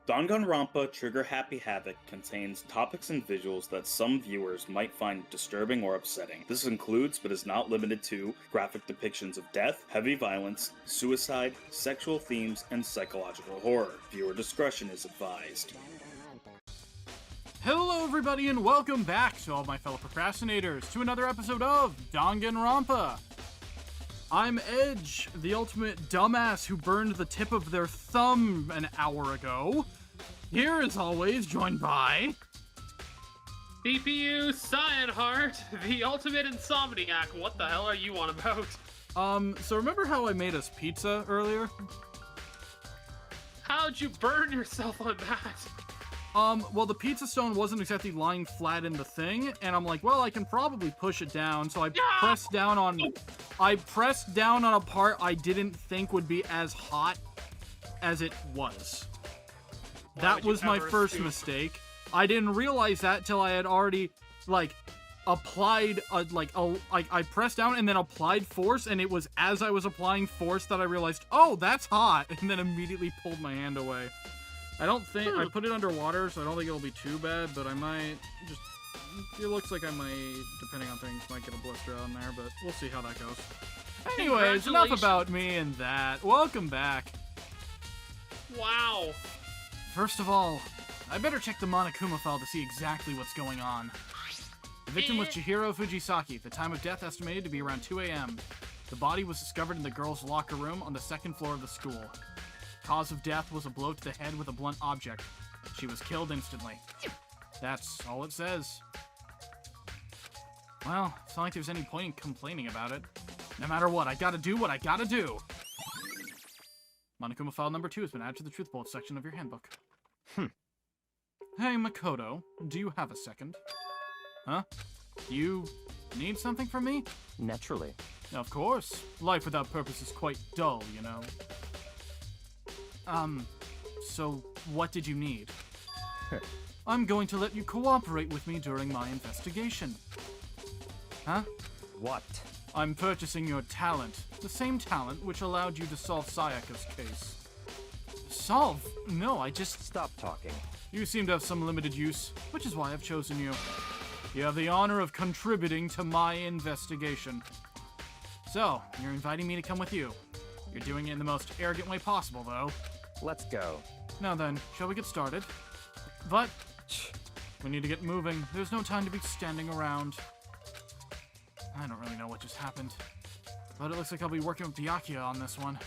Danganronpa Trigger Happy Havoc contains topics and visuals that some viewers might find disturbing or upsetting. This includes, but is not limited to, graphic depictions of death, heavy violence, suicide, sexual themes, and psychological horror. Viewer discretion is advised. Hello everybody and welcome back to all my fellow procrastinators to another episode of Danganronpa. I'm Edge, the ultimate dumbass who burned the tip of their thumb an hour ago. Here, as always, joined by... CPU Cyanheart, the ultimate insomniac. What the hell are you on about? So remember how I made us pizza earlier? How'd you burn yourself on that? Well, the pizza stone wasn't exactly lying flat in the thing, and I'm like, well, I can probably push it down, so I pressed down on a part I didn't think would be as hot as it was. That was my first mistake. I didn't realize that till I had already, applied, I pressed down and then applied force, and it was as I was applying force that I realized, oh, that's hot, and then immediately pulled my hand away. I don't think, I put it underwater, so I don't think it'll be too bad, but I might just, it looks like I might, depending on things, might get a blister on there, but we'll see how that goes. Anyways, enough about me and that. Welcome back. Wow. First of all, I better check the Monokuma file to see exactly what's going on. The victim was Chihiro Fujisaki, the time of death estimated to be around 2 a.m. The body was discovered in the girls' locker room on the second floor of the school. Cause of death was a blow to the head with a blunt object. She was killed instantly. That's all it says. Well, it's not like there's any point in complaining about it. No matter what, I gotta do what I gotta do. Monokuma file number 2 has been added to the truth bullet section of your handbook. Hey, Makoto, do you have a second? Huh? Do you need something from me? Naturally. Of course. Life without purpose is quite dull, you know. So what did you need? I'm going to let you cooperate with me during my investigation. Huh? What? I'm purchasing your talent. The same talent which allowed you to solve Sayaka's case. Solve? No, I just... Stop talking. You seem to have some limited use, which is why I've chosen you. You have the honor of contributing to my investigation. So, you're inviting me to come with you. You're doing it in the most arrogant way possible, though. Let's go. Now then, shall we get started? But, we need to get moving. There's no time to be standing around. I don't really know what just happened, but it looks like I'll be working with Byakuya on this one.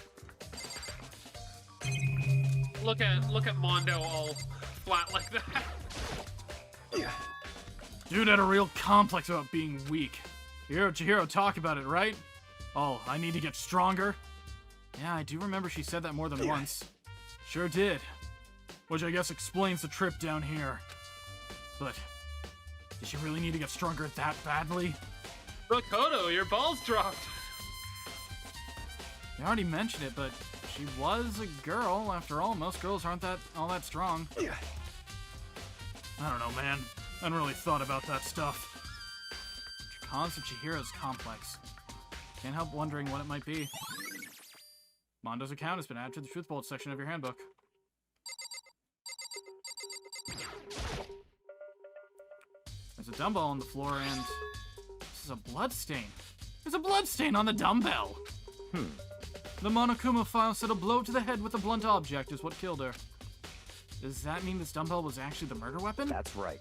Look at Mondo all flat like that. Dude had a real complex about being weak. You heard Chihiro talk about it, right? Oh, I need to get stronger? Yeah, I do remember she said that more than once. Sure did. Which I guess explains the trip down here. But, did she really need to get stronger that badly? Makoto, your balls dropped. I already mentioned it, but she was a girl. After all, most girls aren't all that strong. I don't know, man. I haven't really thought about that stuff. Cause of Chihiro's complex. Can't help wondering what it might be. Mondo's account has been added to the truth bullet section of your handbook. There's a dumbbell on the floor and... this is a blood stain. There's a blood stain on the dumbbell! The Monokuma file said a blow to the head with a blunt object is what killed her. Does that mean this dumbbell was actually the murder weapon? That's right.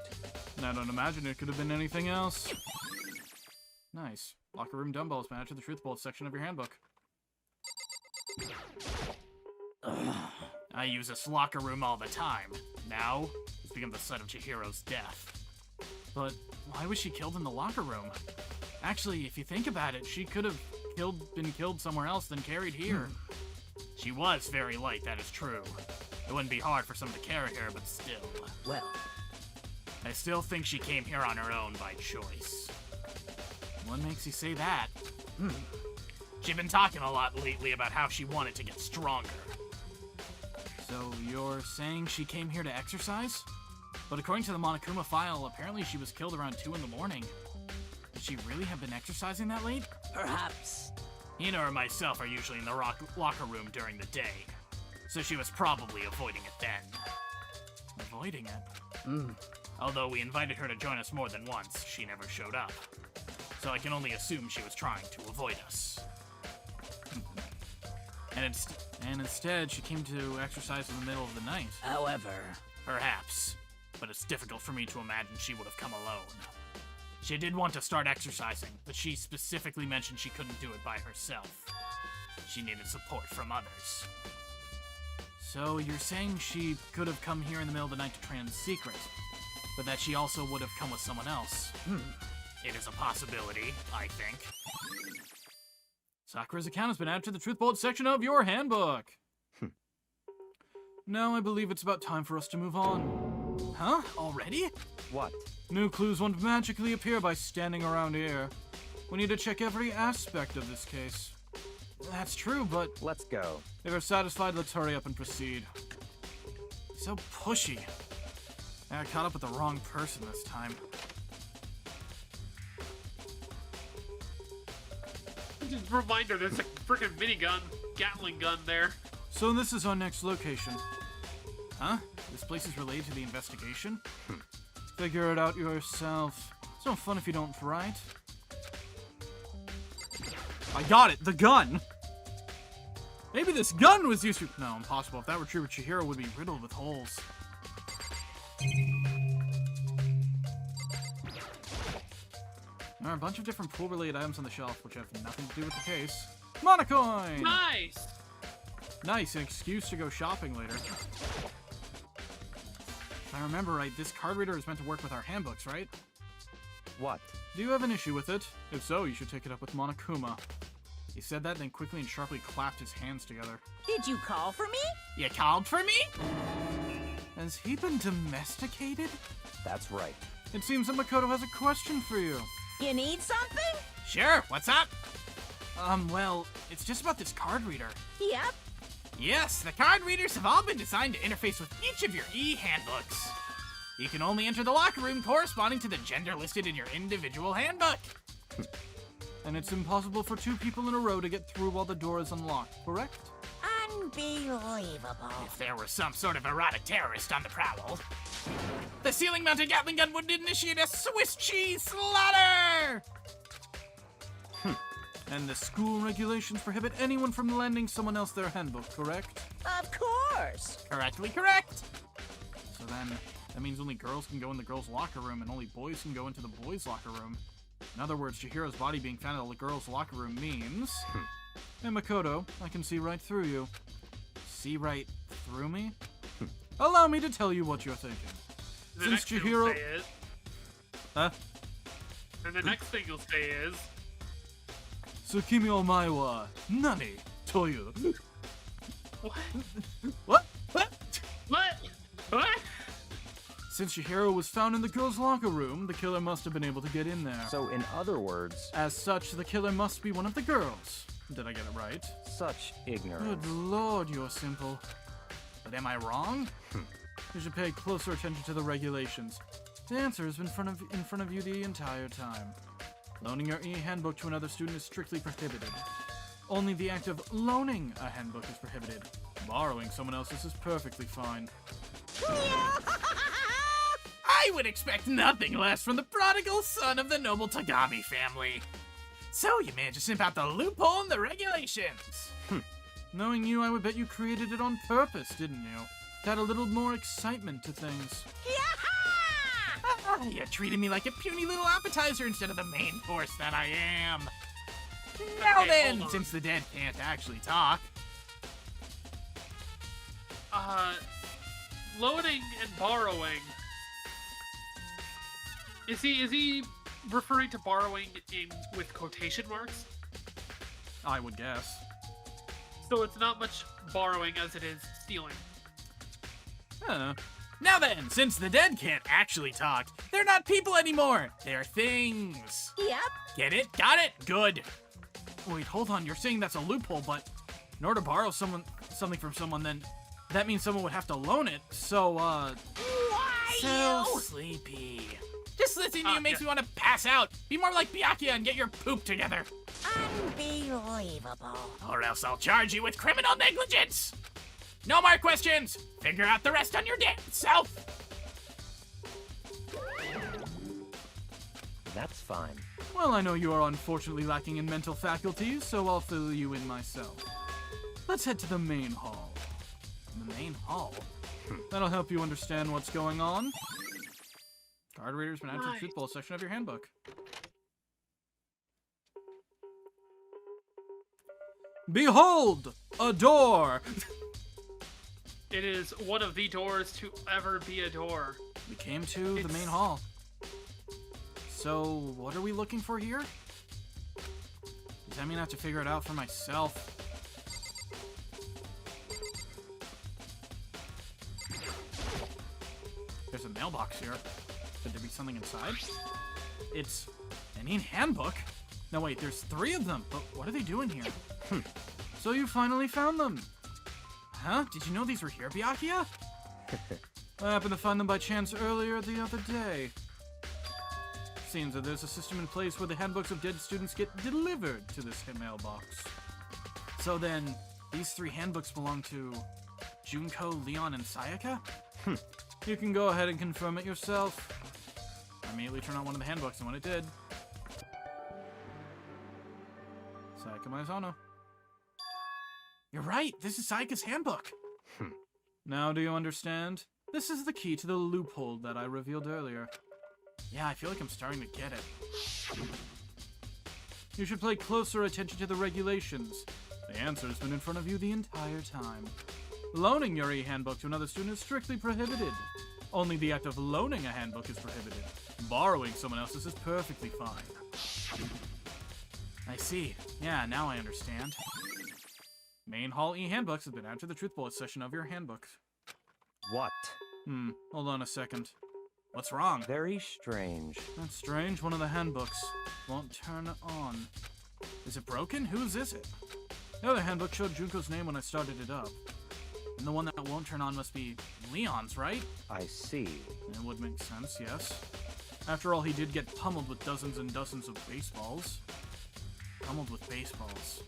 I don't imagine it could have been anything else. Nice. Locker room dumbbell has been added to the truth bullet section of your handbook. I use this locker room all the time. Now, it's become the site of Chihiro's death. But why was she killed in the locker room? Actually, if you think about it, she could have been killed somewhere else than carried here. She was very light, that is true. It wouldn't be hard for someone to carry her, but still. Well, I still think she came here on her own by choice. What makes you say that? She's been talking a lot lately about how she wanted to get stronger. So you're saying she came here to exercise? But according to the Monokuma file, apparently she was killed around 2 in the morning. Could she really have been exercising that late? perhaps. Hina or myself are usually in the locker room during the day, so she was probably avoiding it then. avoiding it. Although we invited her to join us more than once, she never showed up. So I can only assume she was trying to avoid us. And instead, she came to exercise in the middle of the night. However, Perhaps, but it's difficult for me to imagine she would have come alone. She did want to start exercising, but she specifically mentioned she couldn't do it by herself. She needed support from others. So you're saying she could have come here in the middle of the night to train in secret, but that she also would have come with someone else? It is a possibility, I think. Sakura's account has been added to the Truth Bullet section of your handbook. Now I believe it's about time for us to move on. Huh? Already? What? New clues won't magically appear by standing around here. We need to check every aspect of this case. That's true, but Let's go. if you're satisfied, let's hurry up and proceed. So pushy. I caught up with the wrong person this time. Just a reminder, there's a freaking minigun, Gatling gun there. So this is our next location. Huh? This place is related to the investigation? Figure it out yourself. It's no fun if you don't, right? I got it! The gun! Maybe this gun was used to— No, impossible. If that were true, Chihiro would be riddled with holes. There are a bunch of different pool-related items on the shelf, which have nothing to do with the case. Monocoin! Nice! Nice, an excuse to go shopping later. If I remember right, this card reader is meant to work with our handbooks, right? What? Do you have an issue with it? If so, you should take it up with Monokuma. He said that, then quickly and sharply clapped his hands together. did you call for me? You called for me? Has he been domesticated? That's right. It seems that Makoto has a question for you. You need something? Sure, what's up? Well, it's just about this card reader. Yep. Yes, the card readers have all been designed to interface with each of your e-handbooks. You can only enter the locker room corresponding to the gender listed in your individual handbook. And it's impossible for two people in a row to get through while the door is unlocked, correct? Unbelievable. If there were some sort of erotic terrorist on the prowl, the ceiling-mounted Gatling gun would initiate a Swiss cheese slaughter! And the school regulations prohibit anyone from lending someone else their handbook, correct? Of course. Correctly correct! So then, that means only girls can go in the girls' locker room and only boys can go into the boys' locker room. In other words, Chihiro's body being found in the girls' locker room means... Hey Makoto, I can see right through you. See right through me? Allow me to tell you what you're thinking. The Since next thing Chihiro- you'll say is, Huh? and the next thing you'll say is, Tsukimi o mae wa nani toyu? what? What? What? What? What? Since Chihiro was found in the girls' locker room, the killer must have been able to get in there. So, in other words, As such, the killer must be one of the girls. Did I get it right? such ignorance. Good lord, you're simple. But am I wrong? You should pay closer attention to the regulations. The answer is in front of you the entire time. Loaning your e-handbook to another student is strictly prohibited. Only the act of loaning a handbook is prohibited. Borrowing someone else's is perfectly fine. I would expect nothing less from the prodigal son of the noble Tagami family. So you managed to simp out the loophole in the regulations. Knowing you, I would bet you created it on purpose, didn't you? To add a little more excitement to things. You treated me like a puny little appetizer instead of the main course that I am. Now Okay, then, hold on. since the dead can't actually talk. Loading and borrowing. Is he referring to borrowing with quotation marks? I would guess. So it's not much borrowing as it is stealing. I don't know. Now then, since the dead can't actually talk, they're not people anymore. They're things. Yep. Get it? Got it? Good. Wait, hold on. You're saying that's a loophole, but in order to borrow something from someone, then that means someone would have to loan it. So, Why so you? sleepy. Just listening to you makes yeah. me want to pass out. Be more like Byakuya and get your poop together. Unbelievable. Or else I'll charge you with criminal negligence. No more questions. Figure out the rest on your damn self. That's fine. Well, I know you are unfortunately lacking in mental faculties, so I'll fill you in myself. Let's head to the main hall. The main hall? That'll help you understand what's going on. Card reader's been added to the truth bowl section of your handbook. Behold! A door! It is one of the doors to ever be a door. We came to the main hall. So, what are we looking for here? Does that mean I have to figure it out for myself? There's a mailbox here. Could there be something inside? It's an handbook? No, wait, there's 3 of them. But what are they doing here? So you finally found them. Huh? Did you know these were here, Byakuya? I happened to find them by chance earlier the other day. Seems that there's a system in place where the handbooks of dead students get delivered to this mailbox. So then, these 3 handbooks belong to Junko, Leon, and Sayaka? You can go ahead and confirm it yourself. I immediately turned on one of the handbooks, and when it did... Sayaka Maizono. You're right, this is Sayaka's handbook. Now do you understand? This is the key to the loophole that I revealed earlier. Yeah, I feel like I'm starting to get it. You should pay closer attention to the regulations. The answer has been in front of you the entire time. Loaning your e-handbook to another student is strictly prohibited. Only the act of loaning a handbook is prohibited. Borrowing someone else's is perfectly fine. I see. Yeah, now I understand. Main hall e-handbooks have been added to the truth bullet section of your handbook. What? Hold on a second. What's wrong? Very strange. That's strange. One of the handbooks won't turn on. Is it broken? Whose is it? The other handbook showed Junko's name when I started it up. And the one that won't turn on must be Leon's, right? I see. It would make sense, yes. After all, he did get pummeled with dozens and dozens of baseballs. Pummeled with baseballs.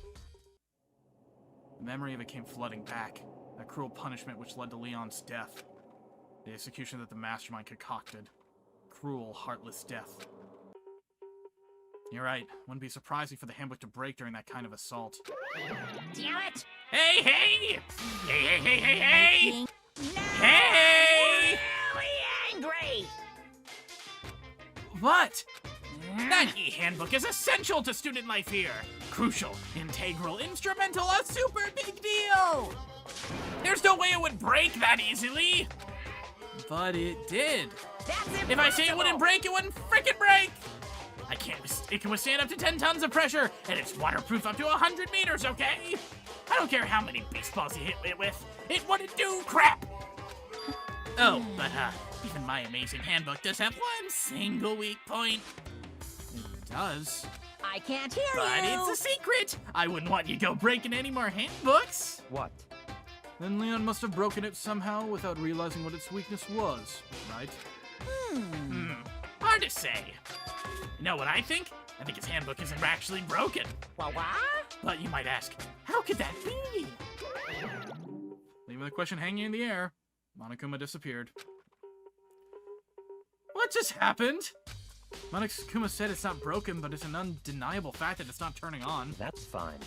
The memory of it came flooding back. That cruel punishment which led to Leon's death. The execution that the mastermind concocted. Cruel, heartless death. You're right. Wouldn't be surprising for the handbook to break during that kind of assault. Damn it! Hey, hey! Hey, hey, hey, hey, hey! No! Hey! Really angry! What? That e-handbook is essential to student life here. Crucial, integral, instrumental, a super big deal. There's no way it would break that easily. But it did. That's impossible! If I say it wouldn't break, it wouldn't frickin' break. It can withstand up to 10 tons of pressure, and it's waterproof up to 100 meters, okay? I don't care how many baseballs you hit it with. It wouldn't do crap. Oh, but even my amazing handbook does have one single weak point. It does. I can't hear But you! it's a secret! I wouldn't want you to go breaking any more handbooks! What? Then Leon must have broken it somehow without realizing what its weakness was, right? Hard to say. You know what I think? I think his handbook isn't actually broken. What? But you might ask, how could that be? Leaving the question hanging in the air, Monokuma disappeared. What just happened? Monokuma said it's not broken, but it's an undeniable fact that it's not turning on. That's fine.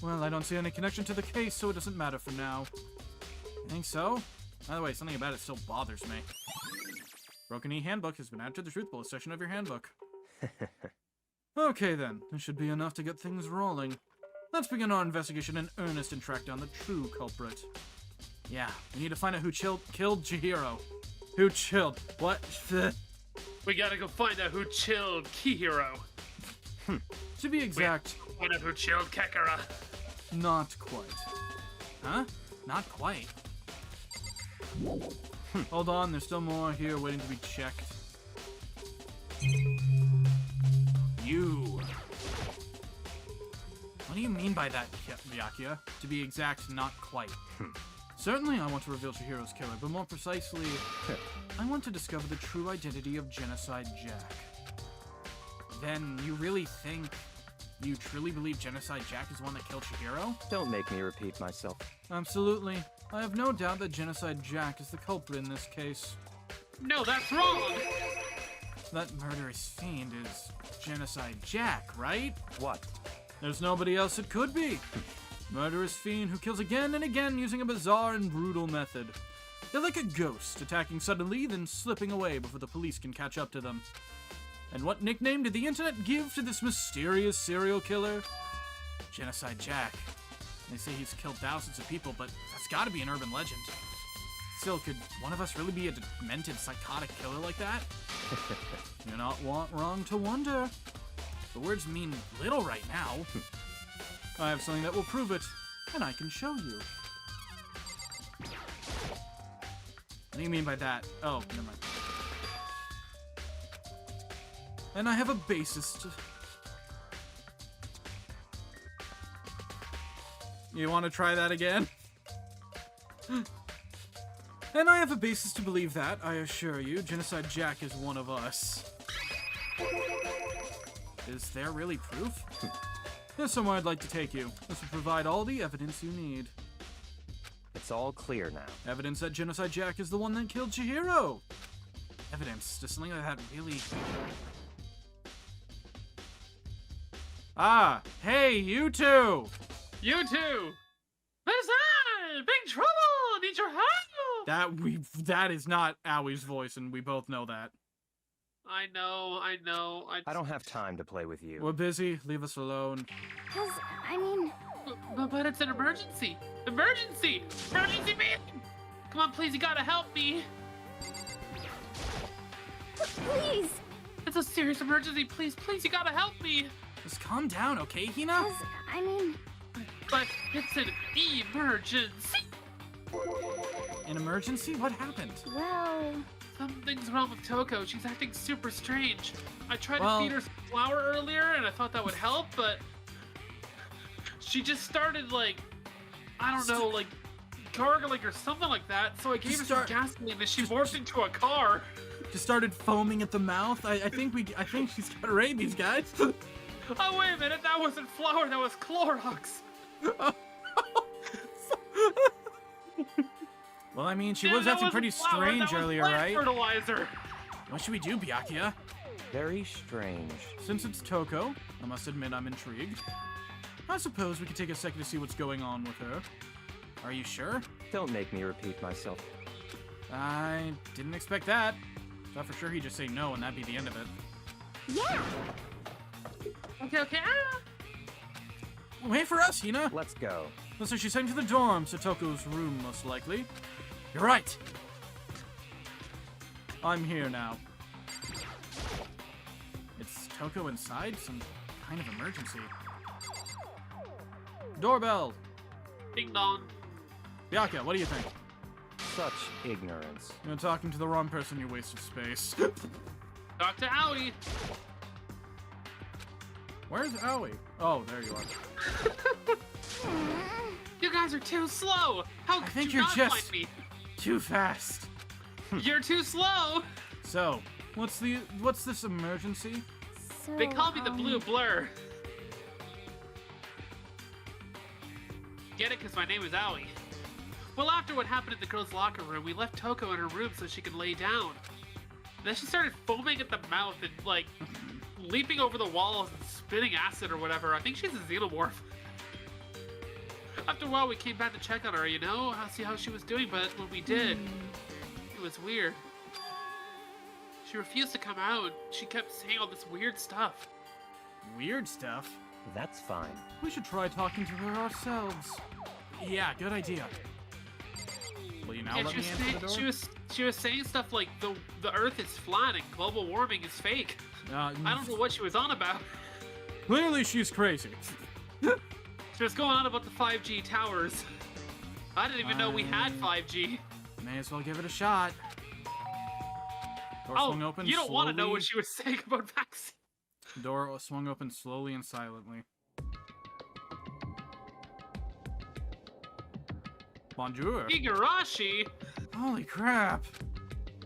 Well, I don't see any connection to the case, so it doesn't matter for now. You think so? By the way, something about it still bothers me. Broken e-handbook has been added to the truth bullet section of your handbook. Okay then, this should be enough to get things rolling. Let's begin our investigation in earnest and track down the true culprit. Yeah, we need to find out who killed Chihiro. Who chilled? What? We gotta go find out who chilled Kihiro. To be exact, Find out who chilled Kekara. not quite. Huh? Not quite. Hold on, there's still more here waiting to be checked. You. What do you mean by that, Byakuya? To be exact, not quite. Certainly I want to reveal Chihiro's killer, but more precisely, I want to discover the true identity of Genocide Jack. Then you really think, you truly believe Genocide Jack is the one that killed Chihiro? Don't make me repeat myself. Absolutely. I have no doubt that Genocide Jack is the culprit in this case. No, that's wrong! So that murderous fiend is Genocide Jack, right? What? There's nobody else it could be. Murderous fiend who kills again and again using a bizarre and brutal method. They're like a ghost, attacking suddenly, then slipping away before the police can catch up to them. And what nickname did the internet give to this mysterious serial killer? Genocide Jack. They say he's killed thousands of people, but that's gotta be an urban legend. Still, could one of us really be a demented, psychotic killer like that? You're not wrong to wonder. The words mean little right now. I have something that will prove it, and I can show you. What do you mean by that? Oh, never mind. And I have a basis to... You want to try that again? And I have a basis to believe that, I assure you. Genocide Jack is one of us. Is there really proof? There's somewhere I'd like to take you. This will provide all the evidence you need. It's all clear now. Evidence that Genocide Jack is the one that killed Chihiro. Evidence to something that really... Ah, hey, you two! You two! There's I! Big trouble! Need your help! That is not Awie's voice, and we both know that. I know. I don't have time to play with you. We're busy, leave us alone. But it's an emergency! Emergency! Emergency, man! Come on, please, you gotta help me! Please! It's a serious emergency, please, you gotta help me! Just calm down, okay, Hina? But it's an emergency! An emergency? What happened? Well... Something's wrong with Toko. She's acting super strange. I tried Well- to feed her some flour earlier, and I thought that would help, but... She just started, like... I don't know, like... gargling or something like that, so I gave her some gasoline, and she morphed into a car. Just started foaming at the mouth. I think she's got rabies, guys. Oh, wait a minute, that wasn't flour, that was Clorox. Well, I mean, she Yeah, was that acting wasn't pretty flour, strange that was earlier, plant right? Fertilizer. What should we do, Byakuya? Very strange. Since it's Toko, I must admit I'm intrigued. I suppose we could take a second to see what's going on with her. Are you sure? Don't make me repeat myself. I didn't expect that. Thought for sure he'd just say no and that'd be the end of it. Yeah! Okay. Wait for us, Hina! Let's go. So she's heading to the dorm, to Toko's room, most likely. You're right! I'm here now. It's Toko inside? Some kind of emergency. Doorbell! Ding dong. Byakuya, what do you think? Such ignorance. You're talking to the wrong person, you waste of space. Dr. Owie. Where's Aoi? Oh, there you are. You guys are too slow. How I could think you you're not just- find me? Too fast. You're too slow. So, what's this emergency? So, They call me the Blue Blur. Get it? Because my name is Owie. Well, after what happened in the girls' locker room, we left Toko in her room so she could lay down. Then she started foaming at the mouth and, like, leaping over the walls and spitting acid or whatever. I think she's a xenomorph. After a while, we came back to check on her, you know, see how she was doing, but when we did, it was weird. She refused to come out. She kept saying all this weird stuff. Weird stuff? That's fine. We should try talking to her ourselves. Yeah, good idea. Will you now And let me answer the door? she was saying stuff like the Earth is flat and global warming is fake. I don't know what she was on about. Clearly she's crazy. She was going on about the 5G towers. I didn't even know we had 5G. May as well give it a shot. Door swung open you don't want to know slowly. what she was saying about vaccines. Door swung open slowly and silently. Bonjour. Igarashi? Holy crap.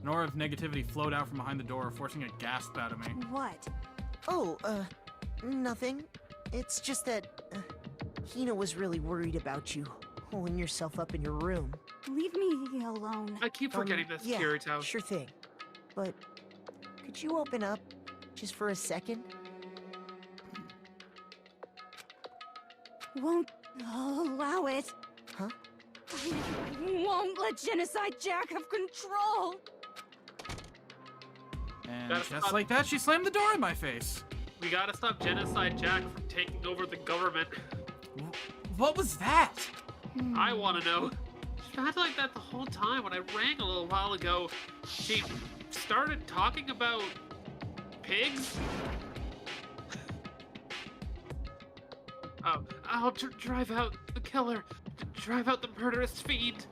An aura of negativity flowed out from behind the door, forcing a gasp out of me. What? Oh, nothing. It's just that, Hina was really worried about you, holding yourself up in your room. leave me alone. I keep forgetting this, yeah, Kirito. sure thing. But, Could you open up just for a second? Won't allow it. Huh? I won't let Genocide Jack have control. And That's just not- like that, she slammed the door in my face. We gotta stop Genocide Jack from taking over the government. What was that? I wanna know. She acted like that the whole time. When I rang a little while ago, she started talking about pigs. Oh, I'll drive out the killer. Drive out the murderous fiend.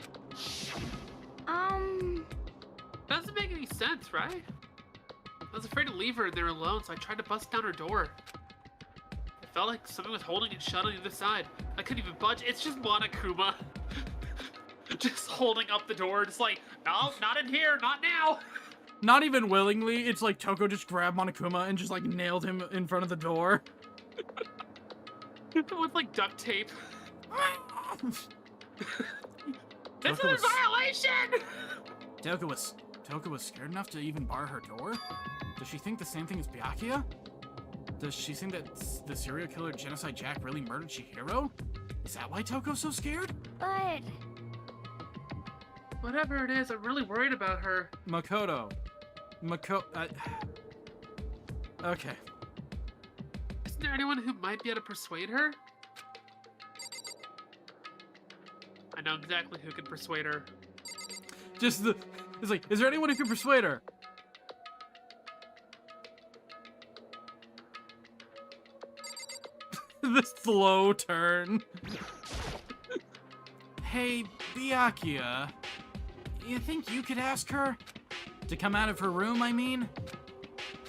Doesn't make any sense, right? I was afraid to leave her there alone, so I tried to bust down her door. It felt like something was holding it shut on the other side. I couldn't even budge. It's just Monokuma. Just holding up the door, just like, no, not in here, not now. Not even willingly, it's like Toko just grabbed Monokuma and just like nailed him in front of the door. With like duct tape. This Toko is a was- violation! Toko was scared enough to even bar her door? Does she think the same thing as Byakuya? Does she think that the serial killer Genocide Jack really murdered Chihiro? Is that why Toko's so scared? But Whatever it is, I'm really worried about her. Makoto. Okay. Isn't there anyone who might be able to persuade her? I know exactly who can persuade her. It's like, is there anyone who can persuade her? This slow turn. Hey, Byakuya. You think you could ask her? To come out of her room, I mean?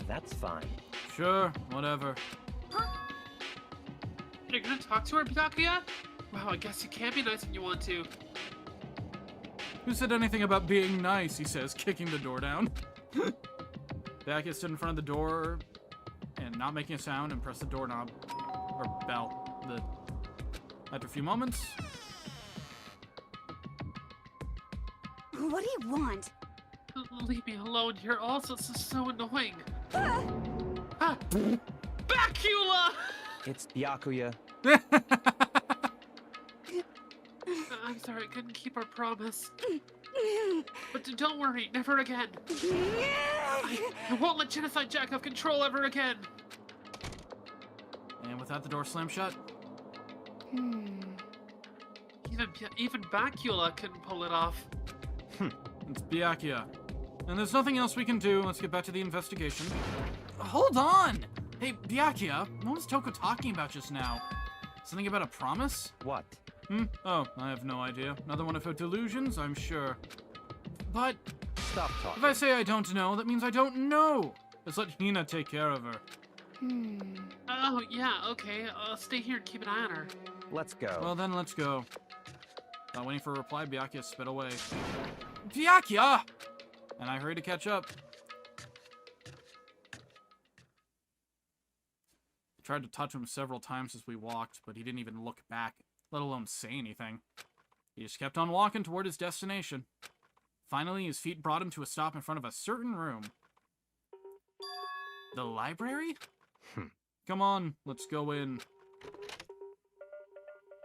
That's fine. Sure, whatever. You're gonna talk to her, Byakuya? Wow, I guess you can be nice when you want to. Who said anything about being nice, he says, kicking the door down. Byakuya stood in front of the door and not making a sound and pressed the doorknob. Or bell. After a few moments... what do you want? Leave me alone. You're also so annoying. Ah! Bacula! It's Byakuya. I'm sorry, I couldn't keep our promise. But don't worry, never again. I won't let Genocide Jack have control ever again. And with that, the door slammed shut. Even Bacula couldn't pull it off. It's Byakuya. And there's nothing else we can do. Let's get back to the investigation. Hold on! Hey, Byakuya, what was Toko talking about just now? Something about a promise? What? Oh, I have no idea. Another one of her delusions, I'm sure. But Stop talking. if I say I don't know, that means I don't know. Let's let Hina take care of her. Oh, yeah, okay. I'll stay here and keep an eye on her. Let's go. Well then, let's go. Not waiting for a reply, Byakuya spit away. Byakuya! And I hurried to catch up. I tried to touch him several times as we walked, but he didn't even look back, let alone say anything. He just kept on walking toward his destination. Finally, his feet brought him to a stop in front of a certain room. The library? Come on, let's go in.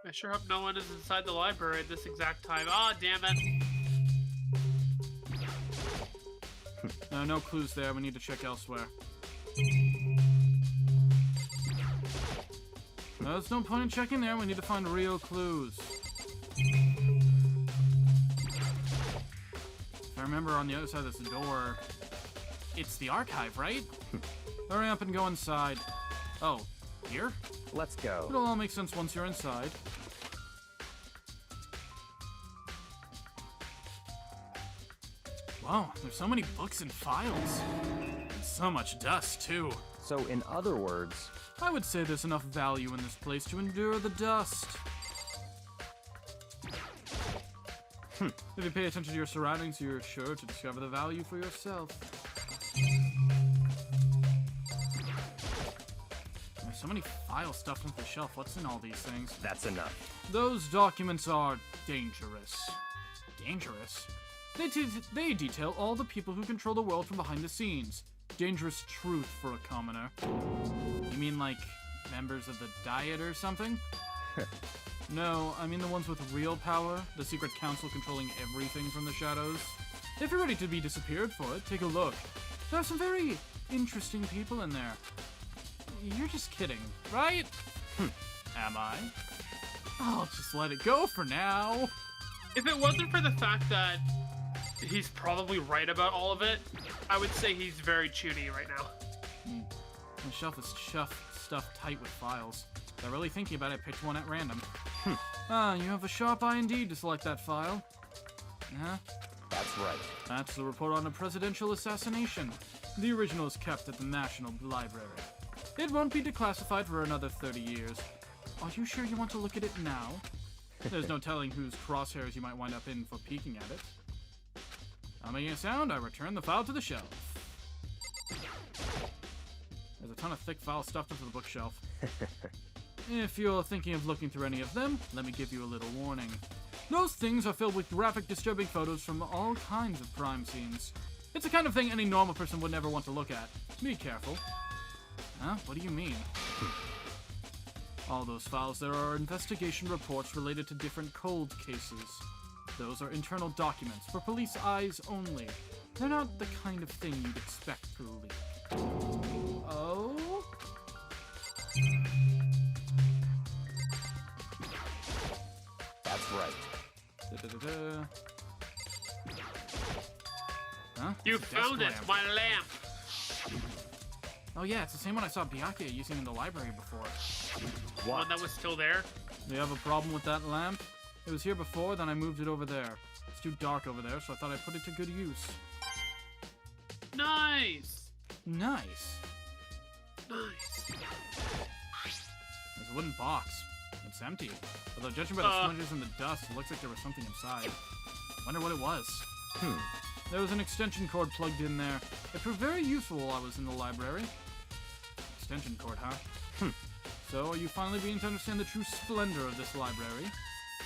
I sure hope no one is inside the library at this exact time. Ah, damn it. No clues there. We need to check elsewhere. No, there's no point in checking there. We need to find real clues. If I remember, on the other side of this door, it's the archive, right? Hurry up and go inside. Oh, here? Let's go. It'll all make sense once you're inside. Wow, there's so many books and files. And so much dust, too. So, in other words, I would say there's enough value in this place to endure the dust. If you pay attention to your surroundings, you're sure to discover the value for yourself. There's so many files stuffed into the shelf. What's in all these things? that's enough. Those documents are dangerous. Dangerous? They detail all the people who control the world from behind the scenes. dangerous truth for a commoner. You mean like members of the Diet or something? No, I mean the ones with real power, the secret council controlling everything from the shadows. If you're ready to be disappeared for it, take a look. There are some very interesting people in there. You're just kidding, right? Am I? I'll just let it go for now. If it wasn't for the fact that he's probably right about all of it, I would say he's very chuny right now. My shelf is stuffed tight with files. Without really thinking about it, I picked one at random. You have a sharp eye indeed to select that file. Huh? That's right. That's the report on a presidential assassination. The original is kept at the National Library. It won't be declassified for another 30 years. Are you sure you want to look at it now? There's no telling whose crosshairs you might wind up in for peeking at it. Not making a sound, I return the file to the shelf. There's a ton of thick files stuffed into the bookshelf. If you're thinking of looking through any of them, let me give you a little warning. Those things are filled with graphic, disturbing photos from all kinds of crime scenes. It's the kind of thing any normal person would never want to look at. Be careful. Huh? What do you mean? All those files there are investigation reports related to different cold cases. Those are internal documents for police eyes only. They're not the kind of thing you'd expect to leak. Oh? That's right. Da-da-da-da. Huh? You It's a desk found it, lamp. my lamp. Oh yeah, it's the same one I saw Byakuya using in the library before. One that was still there. Do you have a problem with that lamp? It was here before, then I moved it over there. It's too dark over there, so I thought I'd put it to good use. Nice. Nice. Nice. There's a wooden box. It's empty. Although judging by the splinters and the dust, it looks like there was something inside. Wonder what it was. There was an extension cord plugged in there. It proved very useful while I was in the library. Extension cord, huh? So, are you finally beginning to understand the true splendor of this library?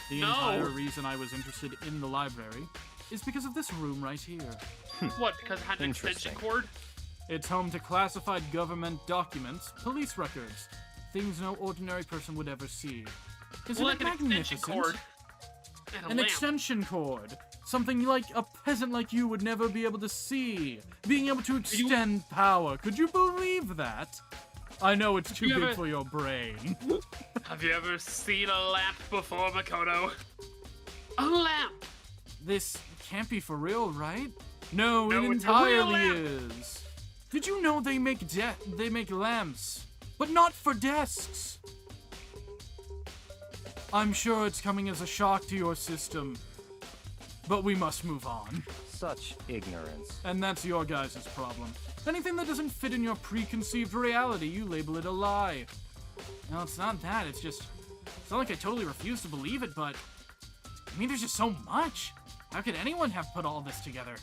The entire reason I was interested in the library is because of this room right here. What, because it had an extension cord? It's home to classified government documents, police records, things no ordinary person would ever see. Isn't Like it an magnificent? extension cord. And a An lamp. extension cord. Something like a peasant like you would never be able to see. Being able to extend power. Could you believe that? I know it's too You big ever- for your brain. Have you ever seen a lamp before, Makoto? A lamp! This can't be for real, right? No, No, it it's a real entirely lamp. is. Did you know they make lamps, but not for desks? I'm sure it's coming as a shock to your system, but we must move on. Such ignorance. And that's your guys' problem. Anything that doesn't fit in your preconceived reality, you label it a lie. No, it's not that, it's not like I totally refuse to believe it, but I mean, there's just so much. How could anyone have put all this together?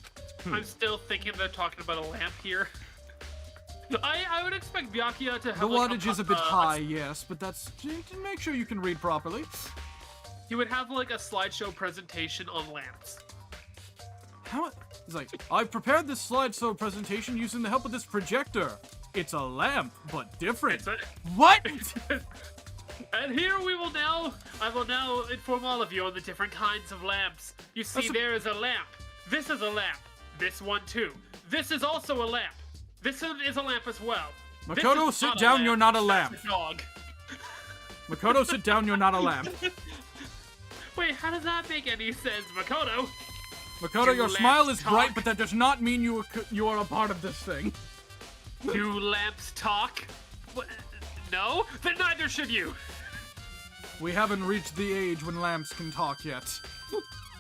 I'm still thinking they're talking about a lamp here. I would expect Byakuya to have The like wattage is a bit high, yes, but that's to make sure you can read properly. He would have like a slideshow presentation on lamps. How? He's like, I've prepared this slideshow presentation using the help of this projector. It's a lamp, but different. It's a- What? And here I will now inform all of you on the different kinds of lamps. You see, there is a lamp. This is a lamp. This one too. This is also a lamp. This is a lamp as well. This Makoto, is sit not a down, lamp. you're not a That's lamp. a dog. Makoto, sit down, you're not a lamp. Wait, how does that make any sense, Makoto? Makoto, Do your lamps smile is talk? bright, but that does not mean you are a part of this thing. Do lamps talk? What? No? Then neither should you. We haven't reached the age when lamps can talk yet.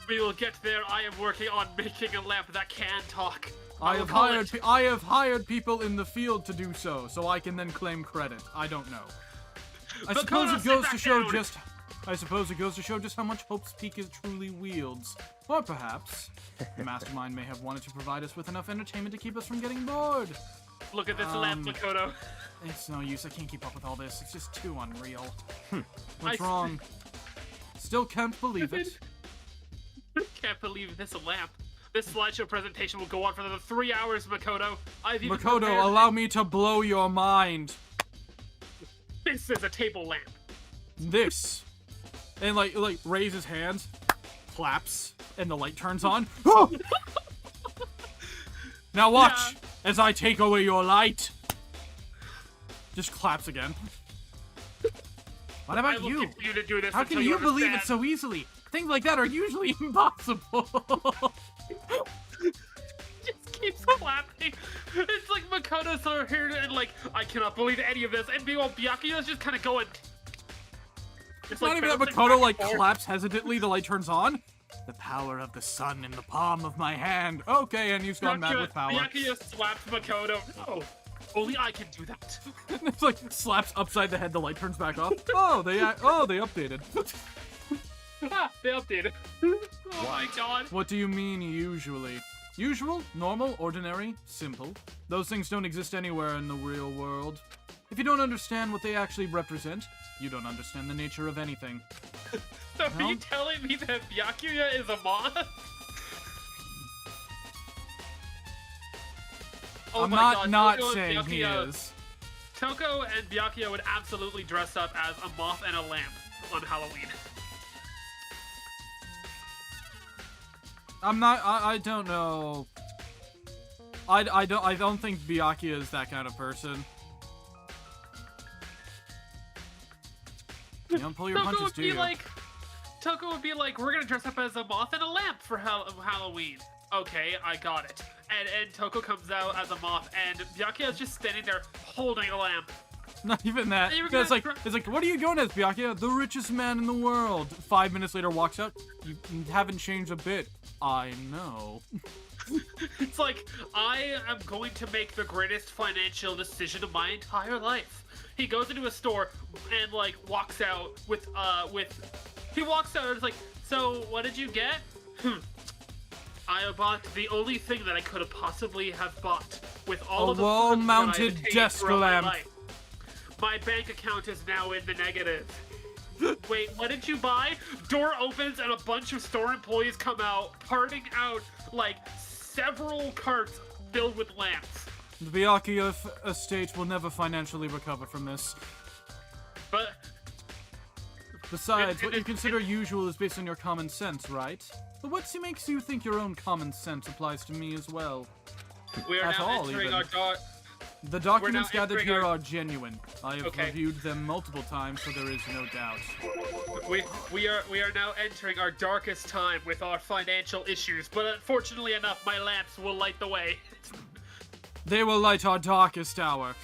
We will get there. I am working on making a lamp that can talk. I will have call hired it- I have hired people in the field to do so I can then claim credit. I don't know. I suppose Makoto, it sit goes back to show down. just how much Hope's Peak it truly wields. Or perhaps the mastermind may have wanted to provide us with enough entertainment to keep us from getting bored. Look at this lamp, Makoto. It's no use. I can't keep up with all this. It's just too unreal. I What's wrong? Still can't believe it. Can't believe this a lamp. This slideshow presentation will go on for another 3 hours, Makoto. I've even Makoto, prepared- allow me to blow your mind. This is a table lamp. This. And like raise his hands, claps, and the light turns on. Now watch as I take away your light. Just claps again. What I about will you? continue to do this How can until you believe it understand. so easily? Things like that are usually impossible. Just keeps clapping. It's like Makoto's over here and like, I cannot believe any of this. And meanwhile, Byakuya's just kind of going. It's not even that bouncing Makoto back like and forth. claps hesitantly, the light turns on. The power of the sun in the palm of my hand. Okay, and you've gone mad with power. Byakuya slaps Makoto. No, only I can do that. It's like slaps upside the head, the light turns back off. Oh, they updated. They updated. Oh my god. What do you mean usually? Usual, normal, ordinary, simple. Those things don't exist anywhere in the real world. If you don't understand what they actually represent, you don't understand the nature of anything. So are No. you telling me that Byakuya is a moth? Oh I'm my not God, Toko and saying he Byakuya- is. Toko and Byakuya would absolutely dress up as a moth and a lamp on Halloween. I'm not. I don't know. I don't think Byakuya is that kind of person. You don't pull your Toko punches, would do be you? like, Toko would be like, we're gonna dress up as a moth and a lamp for Halloween. Okay, I got it. And Toko comes out as a moth, and Byakuya's just standing there holding a lamp. Not even that. You were It's like, gonna what are you going as, Byakuya? The richest man in the world. 5 minutes later, walks out. You haven't changed a bit. I know. It's like, I am going to make the greatest financial decision of my entire life. He goes into a store and like walks out with he walks out and is like, so what did you get? I bought the only thing that I could have possibly have bought with all A of the wall-mounted funds that I had desk throughout my lamp. life. My bank account is now in the negative. Wait, what did you buy? Door opens and a bunch of store employees come out, parting out like several carts filled with lamps. The Byakuya estate will never financially recover from this. But Besides, what you consider usual is based on your common sense, right? But what makes you think your own common sense applies to me as well? we are At now all, entering even. our dark. The documents now gathered entering here our- are genuine. I have Okay. reviewed them multiple times, so there is no doubt. We are now entering our darkest time with our financial issues. But unfortunately enough, my lamps will light the way. They will light our darkest hour.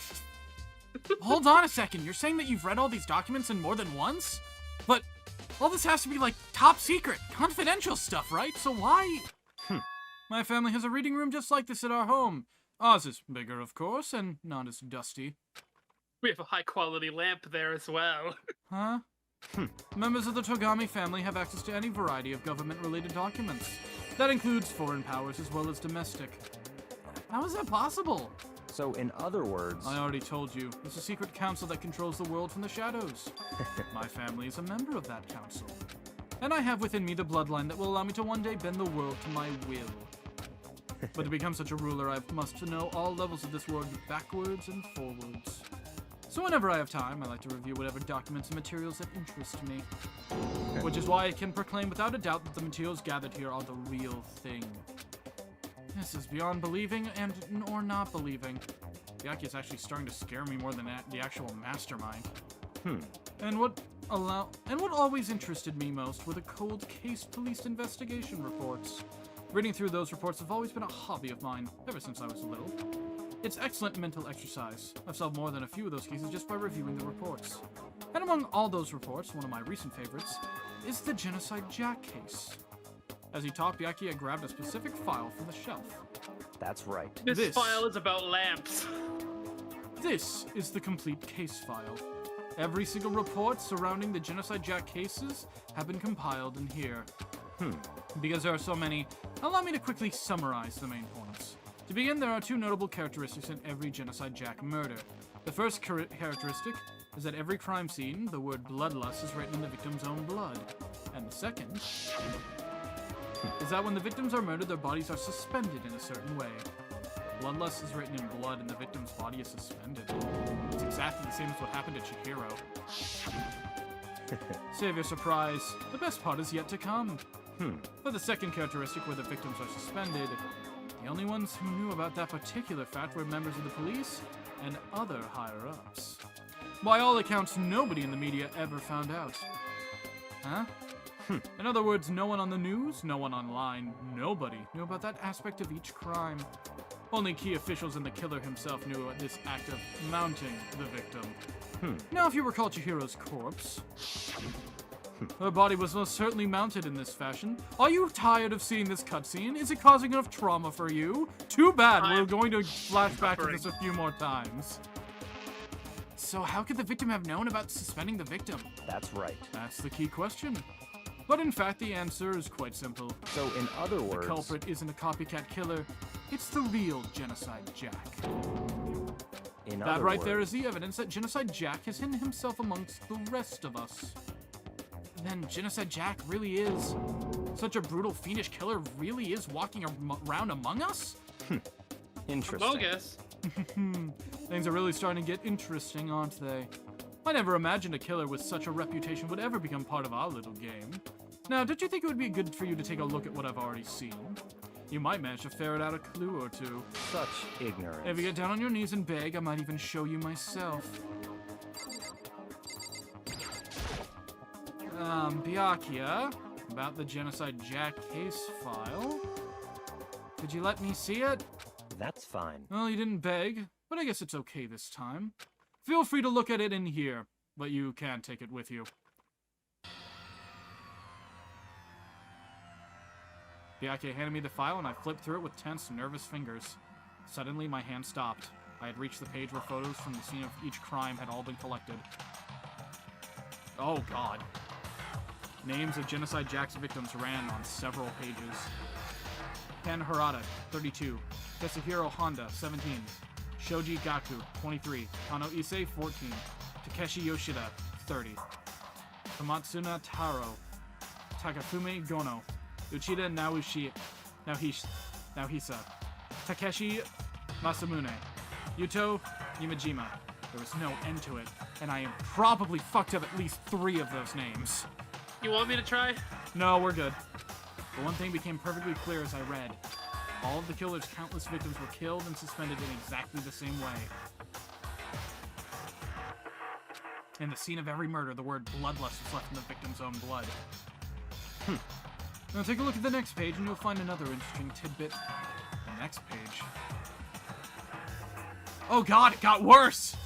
Hold on a second, you're saying that you've read all these documents in more than once? But all this has to be like top secret, confidential stuff, right? So why? My family has a reading room just like this at our home. Ours is bigger, of course, and not as dusty. We have a high quality lamp there as well. Huh? Members of the Togami family have access to any variety of government-related documents. That includes foreign powers as well as domestic. How is that possible? So, in other words, I already told you, there's a secret council that controls the world from the shadows. My family is a member of that council. And I have within me the bloodline that will allow me to one day bend the world to my will. But to become such a ruler, I must know all levels of this world backwards and forwards. So whenever I have time, I like to review whatever documents and materials that interest me. Which is why I can proclaim without a doubt that the materials gathered here are the real thing. This is beyond believing and or not believing. Byakuya is actually starting to scare me more than the actual mastermind. And what always interested me most were the cold case police investigation reports. Reading through those reports have always been a hobby of mine, ever since I was little. It's excellent mental exercise. I've solved more than a few of those cases just by reviewing the reports. And among all those reports, one of my recent favorites is the Genocide Jack case. As he talked, Byakuya grabbed a specific file from the shelf. that's right. This file is about lamps. This is the complete case file. Every single report surrounding the Genocide Jack cases have been compiled in here. Because there are so many, allow me to quickly summarize the main points. To begin, there are two notable characteristics in every Genocide Jack murder. The first characteristic is that every crime scene, the word bloodlust is written in the victim's own blood. And the second is that when the victims are murdered, their bodies are suspended in a certain way. Bloodlust is written in blood and the victim's body is suspended. It's exactly the same as what happened to Chihiro. Save your surprise. The best part is yet to come. For the second characteristic, where the victims are suspended, the only ones who knew about that particular fact were members of the police and other higher-ups. By all accounts, nobody in the media ever found out. Huh? In other words, no one on the news, no one online, nobody knew about that aspect of each crime. Only key officials and the killer himself knew about this act of mounting the victim. Now, if you recall Chihiro's corpse, her body was most certainly mounted in this fashion. Are you tired of seeing this cutscene? Is it causing enough trauma for you? Too bad, we're going to flash back to this a few more times. So how could the victim have known about suspending the victim? That's right. That's the key question. But in fact, the answer is quite simple. So in other words... The culprit isn't a copycat killer. It's the real Genocide Jack. That right there is the evidence that Genocide Jack has hidden himself amongst the rest of us. Then Genocide Jack really is... Such a brutal, fiendish killer really is walking around among us? Interesting. Bogus. Things are really starting to get interesting, aren't they? I never imagined a killer with such a reputation would ever become part of our little game. Now, don't you think it would be good for you to take a look at what I've already seen? You might manage to ferret out a clue or two. Such ignorance. If you get down on your knees and beg, I might even show you myself. Byakuya, about the Genocide Jack case file. Could you let me see it? That's fine. Well, you didn't beg, but I guess it's okay this time. Feel free to look at it in here, but you can take it with you. Byakuya handed me the file, and I flipped through it with tense, nervous fingers. Suddenly, my hand stopped. I had reached the page where photos from the scene of each crime had all been collected. Oh, God. Names of Genocide Jack's victims ran on several pages. Ken Harada, 32. Katsuhiro Honda, 17. Shoji Gaku, 23. Kano Issei, 14. Takeshi Yoshida, 30. Komatsuna Taro. Takafume Gono. Uchida Naohisa. Takeshi Masamune. Yuto Yamajima. There was no end to it, and I am probably fucked up at least 3 of those names. You want me to try? No, we're good. But one thing became perfectly clear as I read. All of the killer's countless victims were killed and suspended in exactly the same way. In the scene of every murder, the word bloodlust was left in the victim's own blood. Now take a look at the next page and you'll find another interesting tidbit. The next page. Oh god, it got worse!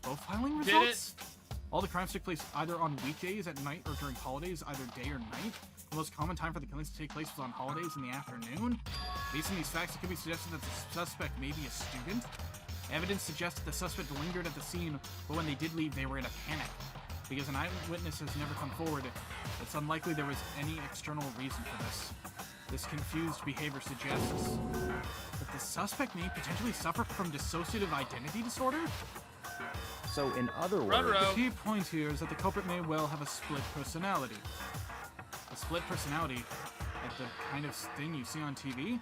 Profiling results? All the crimes took place either on weekdays at night or during holidays, either day or night. The most common time for the killings to take place was on holidays in the afternoon. Based on these facts, it could be suggested that the suspect may be a student. Evidence suggests that the suspect lingered at the scene, but when they did leave, they were in a panic. Because an eyewitness has never come forward, it's unlikely there was any external reason for this. This confused behavior suggests that the suspect may potentially suffer from dissociative identity disorder? So in other words... The key point here is that the culprit may well have a split personality. A split personality? Like the kind of thing you see on TV?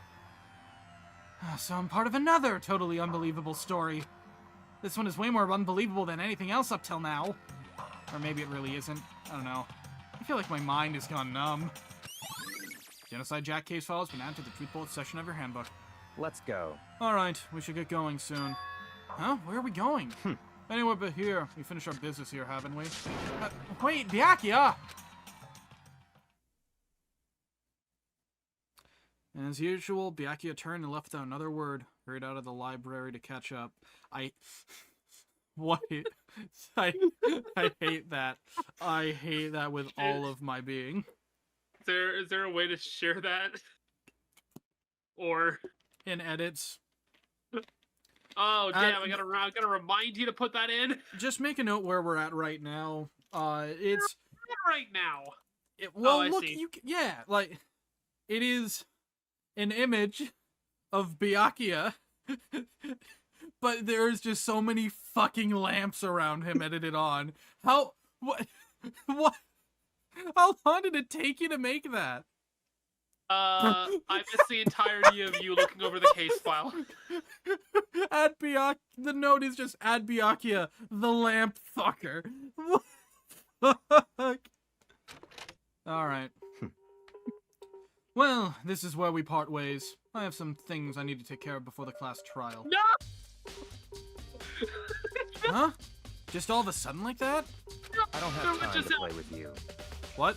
So I'm part of another totally unbelievable story. This one is way more unbelievable than anything else up till now. Or maybe it really isn't. I don't know. I feel like my mind has gone numb. Genocide Jack case file has been added to the Truth Bullet section of your handbook. Let's go. Alright, we should get going soon. Huh? Where are we going? Anywhere but here. We finished our business here, haven't we? Wait, Byakuya! As usual, Byakuya turned and left without another word. Hurried out of the library to catch up. What? I hate that. I hate that with all of my being. Is there a way to share that? Or in edits? Oh damn! I gotta remind you to put that in. Just make a note where we're at right now. It's right now. Look, see. Like it is an image of Byakuya. But there's just so many fucking lamps around him edited on. What? How long did it take you to make that? I missed the entirety of you looking over the case file. The note is just Adbiakia, the lamp fucker. Alright. Well, this is where we part ways. I have some things I need to take care of before the class trial. No! Huh? Just all of a sudden like that? I don't have time to play with you. What?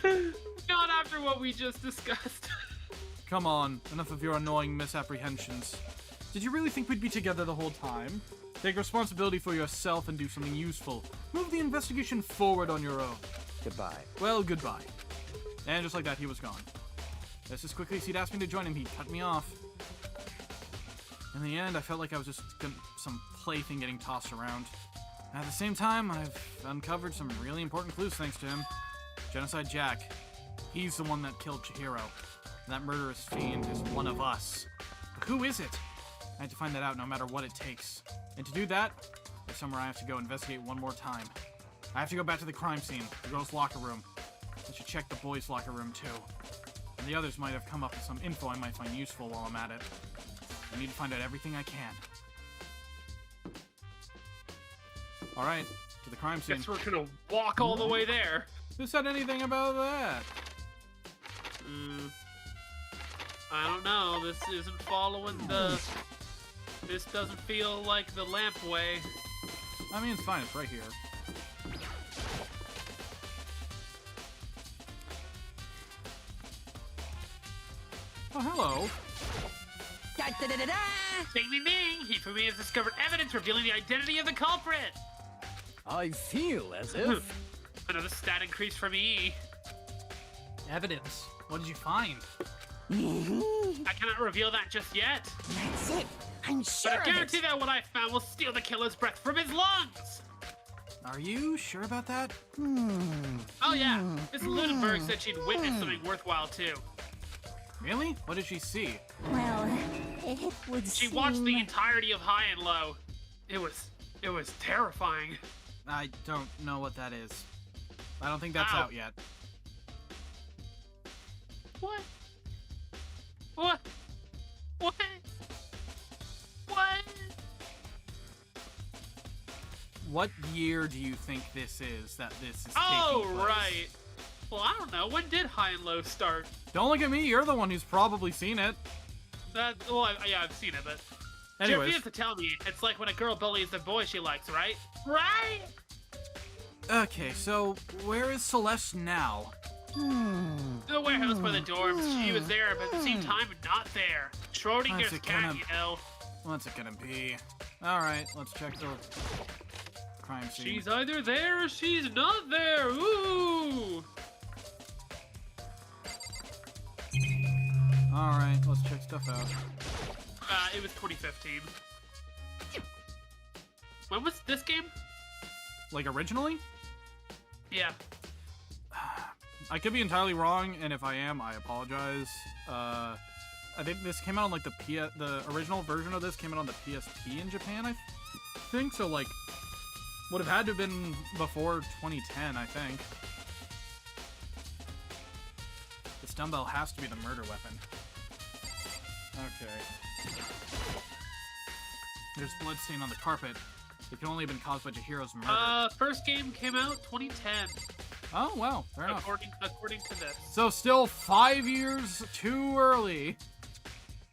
Not after what we just discussed. Come on, enough of your annoying misapprehensions. Did you really think we'd be together the whole time? Take responsibility for yourself and do something useful. Move the investigation forward on your own. Goodbye. Well, goodbye. And just like that, he was gone. Just as quickly as he'd asked me to join him, he'd cut me off. In the end, I felt like I was just some plaything getting tossed around. At the same time, I've uncovered some really important clues thanks to him. Genocide Jack. He's the one that killed Chihiro. And that murderous fiend is one of us. But who is it? I had to find that out no matter what it takes. And to do that, there's somewhere I have to go investigate one more time. I have to go back to the crime scene, the girls' locker room. I should check the boys' locker room too. And the others might have come up with some info I might find useful while I'm at it. I need to find out everything I can. Alright, to the crime scene. Guess we're gonna walk all the way there. Who said anything about that? I don't know. This isn't following the... This doesn't feel like the lamp way. I mean, it's fine. It's right here. Oh, hello. Da-da-da-da-da! Ding ding ding! He for me has discovered evidence revealing the identity of the culprit! I feel as if... Another stat increase for me. Evidence. What did you find? I cannot reveal that just yet. That's it. I'm sure But I of it. guarantee that what I found will steal the killer's breath from his lungs! Are you sure about that? Oh yeah, Miss Lunenburg said she'd witnessed something worthwhile too. Really? What did she see? Well, it would She seem... watched the entirety of High and Low. It was terrifying. I don't know what that is. I don't think that's Ow. out yet. What? What? What? What? What year do you think this is that this is Oh, taking place? right. Well, I don't know. When did High and Low start? Don't look at me. You're the one who's probably seen it. Yeah, I've seen it, but... Jeff, Anyways. you have to tell me. It's like when a girl bullies the boy she likes, right? Right? Okay, so where is Celeste now? The warehouse by the dorms. She was there, but at the same time, not there. Schrodinger's it cat, gonna- you know. What's it gonna be? Alright, let's check the crime scene. She's either there or she's not there. Ooh! Alright, let's check stuff out. It was 2015. When was this game? Like, originally? Yeah. I could be entirely wrong, and if I am, I apologize. I think this came out on, like, the original version of this came out on the PSP in Japan, I think, so, like, would have had to have been before 2010, I think. This dumbbell has to be the murder weapon. Okay. There's blood stain on the carpet. It can only have been caused by Chihiro's murder. First game came out 2010, Oh, wow. Fair enough. according to this. So still 5 years too early.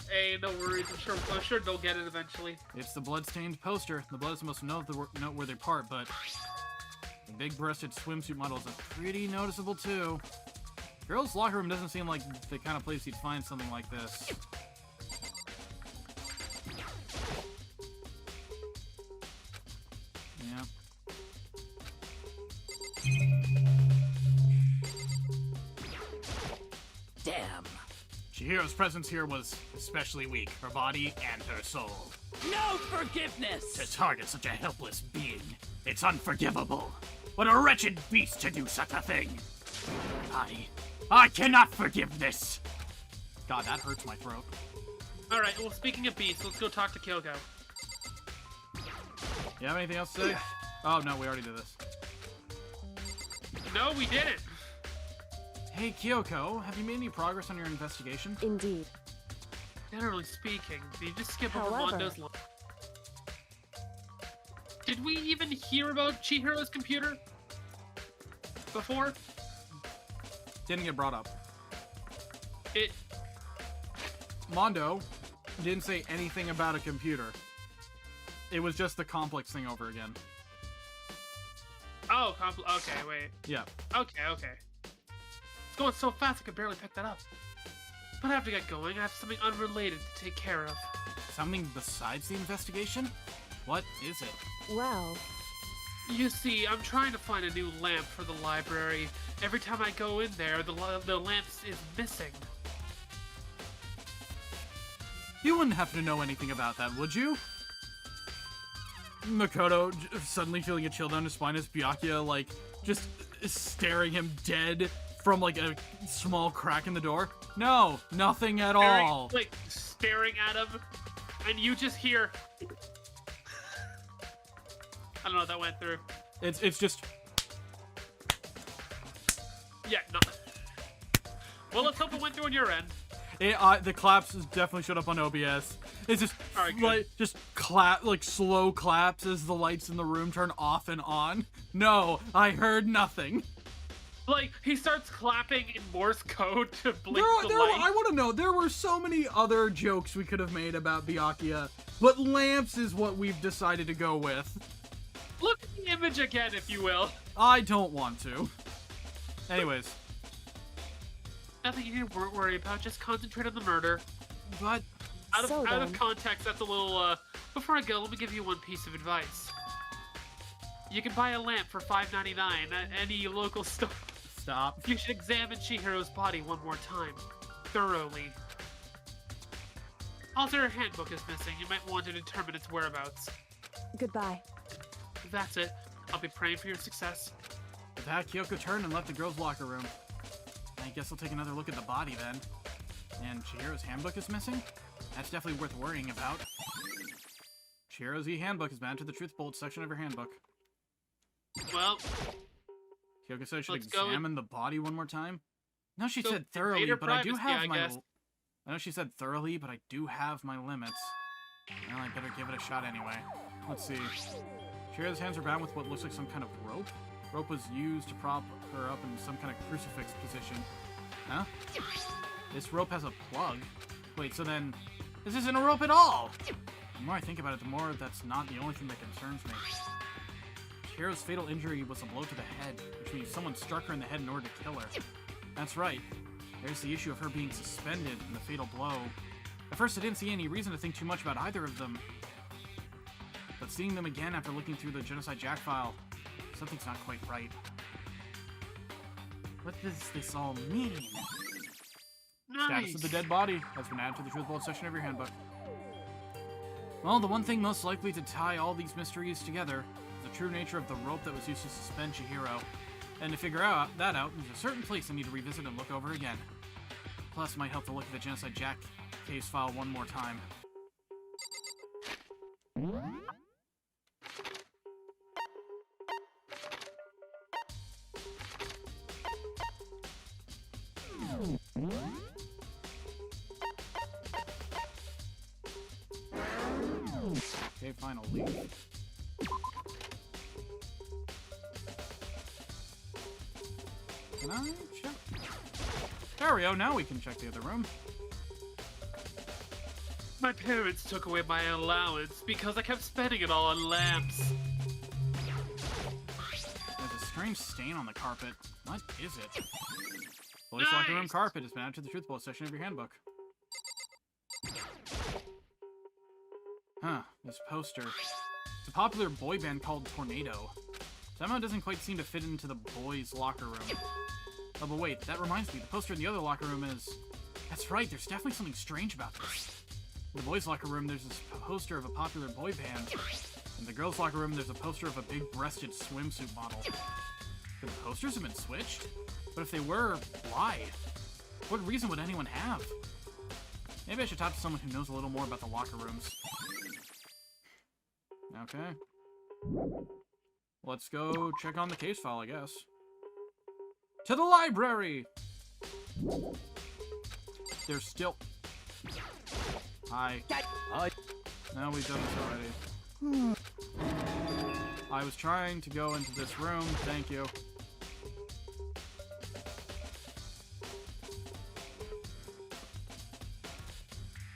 Hey, no worries. I'm sure they'll get it eventually. It's the blood-stained poster. The blood is the most noteworthy part, but the big-breasted swimsuit model is pretty noticeable too. Girls' locker room doesn't seem like the kind of place you'd find something like this. Yeah. Damn. Chihiro's presence here was especially weak, her body and her soul. No forgiveness! To target such a helpless being, it's unforgivable. What a wretched beast to do such a thing! I cannot forgive this! God, that hurts my throat. Alright, well, speaking of beasts, let's go talk to Kyoko. You have anything else to say? Oh, no, we already did this. No, we didn't. Hey, Kyoko, have you made any progress on your investigation? Indeed. Generally speaking, you just skip over However- Mondo's line. Did we even hear about Chihiro's computer before? Didn't get brought up. It. Mondo didn't say anything about a computer. It was just the complex thing over again. Oh, okay, wait. Yeah. Okay. It's going so fast I could barely pick that up. But I have to get going. I have something unrelated to take care of. Something besides the investigation? What is it? Well, You see, I'm trying to find a new lamp for the library. Every time I go in there, the lamp is missing. You wouldn't happen to know anything about that, would you? Makoto suddenly feeling a chill down his spine as Byakuya, like, just staring him dead from, like, a small crack in the door. No, nothing at all. Staring at him, and you just hear... I don't know if that went through. It's just... Yeah, no. Well, let's hope it went through on your end. The claps definitely showed up on OBS. It's just Alright, good. like clap, like slow claps as the lights in the room turn off and on. No, I heard nothing. Like, he starts clapping in Morse code to blink the I light. want to know, there were so many other jokes we could have made about Byakuya, but lamps is what we've decided to go with. Look at the image again, if you will. I don't want to. Anyways, Nothing you need to worry about. Just concentrate on the murder. but Out So of then- context, that's a little, Before I go, let me give you one piece of advice. You can buy a lamp for $5.99 at any local store. stop. You should examine Chihiro's body one more time. Thoroughly. Also, her handbook is missing. You might want to determine its whereabouts. goodbye. That's it. I'll be praying for your success. With that, Kyoko turned and left the girls' locker room. I guess I'll take another look at the body then. And Chihiro's handbook is missing? That's definitely worth worrying about. Chihiro's e-handbook is bound to the truth bullet section of her handbook. Well, Kyoko said I should Let's go examine the body one more time. No, she So, said thoroughly, invade her but I do privacy, have I my... guess. I know she said thoroughly, but I do have my limits. Well, I better give it a shot anyway. Let's see. Chihiro's hands are bound with what looks like some kind of rope. Rope was used to prop her up in some kind of crucifix position. Huh? This rope has a plug. Wait, so then... This isn't a rope at all! The more I think about it, the more that's not the only thing that concerns me. Chihiro's fatal injury was a blow to the head, which means someone struck her in the head in order to kill her. That's right. There's the issue of her being suspended in the fatal blow. At first, I didn't see any reason to think too much about either of them. But seeing them again after looking through the Genocide Jack file, something's not quite right. What does this all mean? nice. Status of the dead body has been added to the truth bullet section of your handbook. Well, the one thing most likely to tie all these mysteries together is the true nature of the rope that was used to suspend Chihiro. And to figure that out, there's a certain place I need to revisit and look over again. Plus, it might help to look at the Genocide Jack case file one more time. Okay, fine, I'll leave. Can I check? There we go, now we can check the other room. My parents took away my allowance because I kept spending it all on lamps. There's a strange stain on the carpet. What is it? Police locker room Nice! carpet is bound to the truth bullet section of your handbook. Huh, this poster. It's a popular boy band called Tornado. Somehow it doesn't quite seem to fit into the boys' locker room. Oh, but wait, that reminds me, the poster in the other locker room is... That's right, there's definitely something strange about this. In the boys' locker room, there's this poster of a popular boy band. In the girls' locker room, there's a poster of a big-breasted swimsuit model. Could the posters have been switched? But if they were, why? What reason would anyone have? Maybe I should talk to someone who knows a little more about the locker rooms. Okay. Let's go check on the case file, I guess. To the library! There's still... Hi. I No, we've done this already. I was trying to go into this room. Thank you.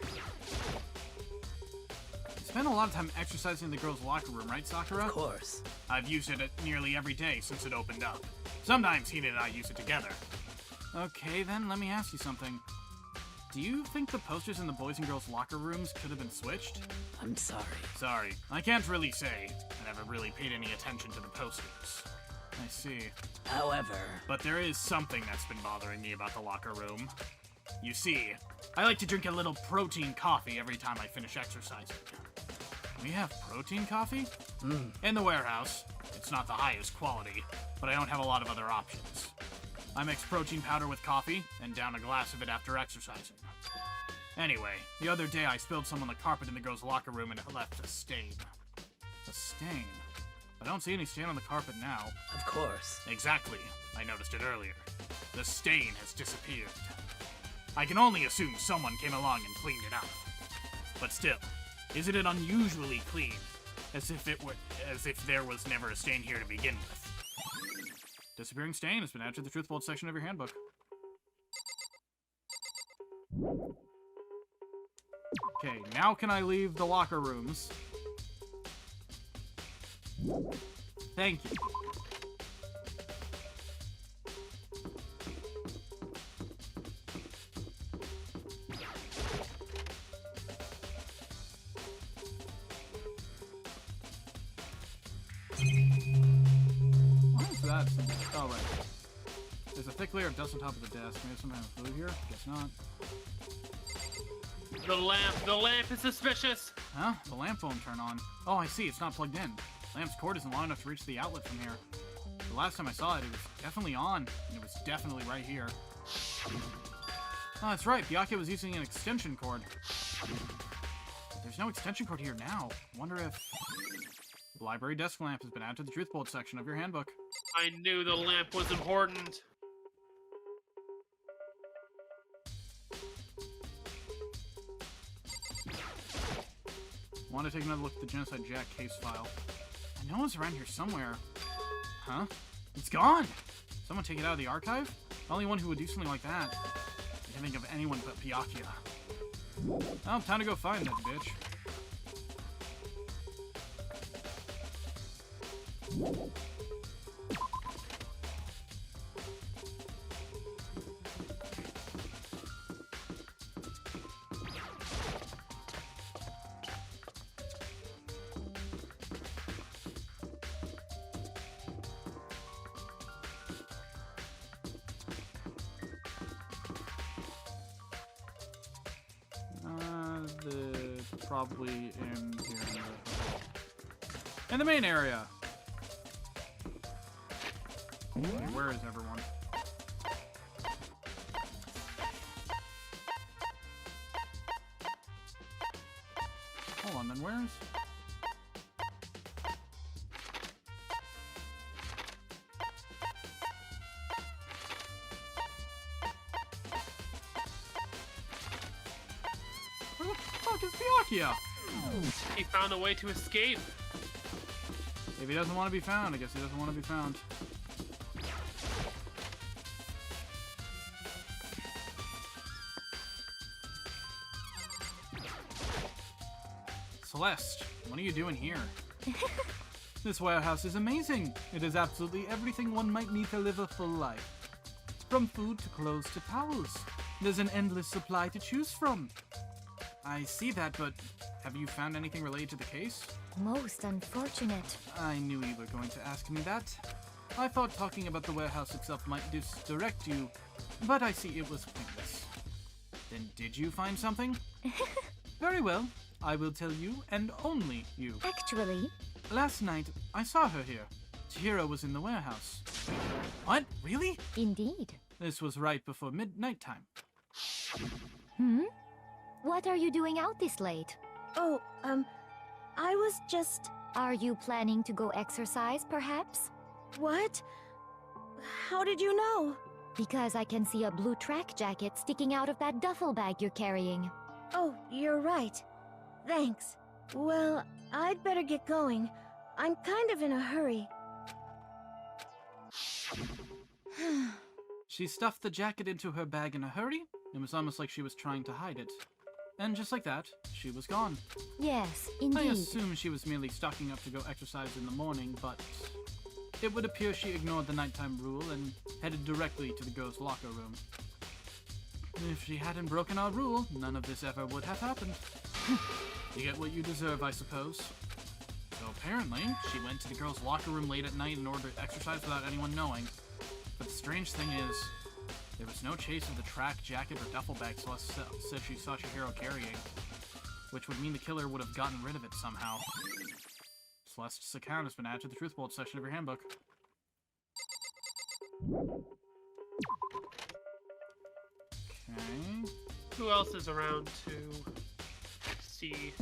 You spend a lot of time exercising in the girls' locker room, right, Sakura? of course. I've used it nearly every day since it opened up. Sometimes Hina and I use it together. Okay, then, let me ask you something. Do you think the posters in the boys' and girls' locker rooms could have been switched? I'm sorry. Sorry, I can't really say. I never really paid any attention to the posters. I see. However, But there is something that's been bothering me about the locker room. You see, I like to drink a little protein coffee every time I finish exercising. We have protein coffee? In the warehouse. It's not the highest quality, but I don't have a lot of other options. I mix protein powder with coffee and down a glass of it after exercising. Anyway, the other day I spilled some on the carpet in the girls' locker room and it left a stain. A stain? I don't see any stain on the carpet now. of course. Exactly. I noticed it earlier. The stain has disappeared. I can only assume someone came along and cleaned it up. But still, isn't it unusually clean? As if there was never a stain here to begin with. Disappearing stain has been added to the truth-bold section of your handbook. Okay, now can I leave the locker rooms? Thank you. What is that? Oh, right. There's a thick layer of dust on top of the desk. Maybe some kind of food here? Guess not. The lamp is suspicious. Huh? The lamp won't turn on. Oh, I see. It's not plugged in. Lamp's cord isn't long enough to reach the outlet from here. The last time I saw it, it was definitely on, and it was definitely right here. Oh, that's right. Byakuya was using an extension cord. But there's no extension cord here now. Wonder if... The library desk lamp has been added to the truth bolt section of your handbook. I knew the lamp was important. Want to take another look at the Genocide Jack case file. I know it's around here somewhere. Huh? It's gone! Someone take it out of the archive? The only one who would do something like that. I can't think of anyone but Byakuya. Oh, time to go find that bitch. Probably in here. In the main area. Okay, where is everyone? Hold on, then where's... Where the fuck is Byakuya? He found a way to escape. If he doesn't want to be found, I guess he doesn't want to be found. Celeste, what are you doing here? This warehouse is amazing. It is absolutely everything one might need to live a full life. From food to clothes to towels. There's an endless supply to choose from. I see that, but have you found anything related to the case? Most unfortunate. I knew you were going to ask me that. I thought talking about the warehouse itself might misdirect you, but I see it was pointless. Then did you find something? Very well. I will tell you, and only you. Actually, Last night, I saw her here. Chihiro was in the warehouse. What? Really? indeed. This was right before midnight time. What are you doing out this late? Oh, I was just... Are you planning to go exercise, perhaps? What? How did you know? Because I can see a blue track jacket sticking out of that duffel bag you're carrying. Oh, you're right. Thanks. Well, I'd better get going. I'm kind of in a hurry. She stuffed the jacket into her bag in a hurry. It was almost like she was trying to hide it. And just like that, she was gone. Yes, I indeed. assume she was merely stocking up to go exercise in the morning, but it would appear she ignored the nighttime rule and headed directly to the girls' locker room. If she hadn't broken our rule, none of this ever would have happened. You get what you deserve, I suppose. So apparently, she went to the girls' locker room late at night in order to exercise without anyone knowing. But the strange thing is, there was no chase of the track jacket or duffel bag Celeste said she saw Chihiro carrying, which would mean the killer would have gotten rid of it somehow. Celeste's account has been added to the Truth Bolt section of your handbook. Okay. Who else is around to see?